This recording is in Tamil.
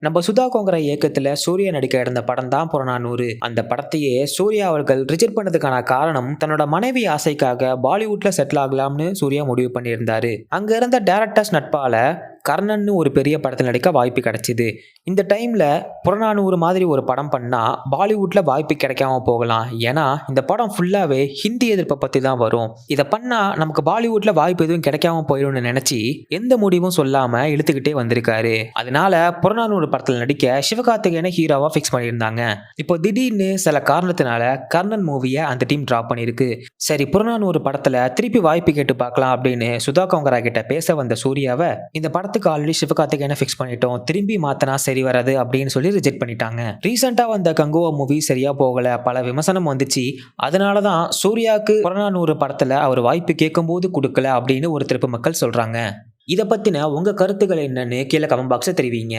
நம்ம சுதா கோங்கரா இயக்கத்துல சூர்யா நடிக்க இருந்த படம் தான் புறநானூறு. அந்த படத்தையே சூர்யா அவர்கள் ரிஜெக்ட் பண்ணதுக்கான காரணம் தன்னோட மனைவி ஆசைக்காக பாலிவுட்ல செட்டில் ஆகலாம்னு சூர்யா முடிவு பண்ணியிருந்தாரு. அங்க இருந்த டைரக்டர்ஸ் நட்பால கர்ணன்னு ஒரு பெரிய படத்தில் நடிக்க வாய்ப்பு கிடைச்சிது. இந்த டைம்ல புறநானூறு மாதிரி ஒரு படம் பண்ணா பாலிவுட்ல வாய்ப்பு கிடைக்காம போகலாம். ஏன்னா இந்த படம் ஃபுல்லாவே ஹிந்தி எதிர்ப்பை பத்தி தான் வரும். இதை பண்ணா நமக்கு பாலிவுட்ல வாய்ப்பு எதுவும் கிடைக்காம போயிடும்னு நினைச்சு எந்த முடிவும் சொல்லாம இழுத்துக்கிட்டே வந்திருக்காரு. அதனால புறநானூறு படத்தில் நடிக்க சிவகார்த்திகேயனை ஹீரோவா ஃபிக்ஸ் பண்ணியிருந்தாங்க. இப்போ திடீர்னு சில காரணத்தினால கர்ணன் மூவியை அந்த டீம் டிராப் பண்ணிருக்கு. சரி, புறநானூறு படத்துல திருப்பி வாய்ப்பு கேட்டு பார்க்கலாம் அப்படின்னு சுதா கோங்கரா கிட்ட பேச வந்த சூர்யாவை இந்த படத்துக்கு ஆல்ரெடி சிவகார்த்திகேயனை ஃபிக்ஸ் பண்ணிட்டோம், திரும்பி மாத்தனா சரி வராது அப்படின்னு சொல்லி ரிஜெக்ட் பண்ணிட்டாங்க. ரீசெண்டா வந்த கங்குவா மூவி சரியா போகல, பல விமர்சனம் வந்துச்சு. அதனாலதான் சூர்யாவுக்கு புறநானூறு படத்துல அவர் வாய்ப்பு கேட்கும் போது கொடுக்கல அப்படின்னு ஒரு திருப்பு மக்கள் சொல்றாங்க. இதை பத்தின உங்க கருத்துக்கள் என்னன்னு கீழே கமெண்ட் பாக்ஸ்ல தெரிவிங்க.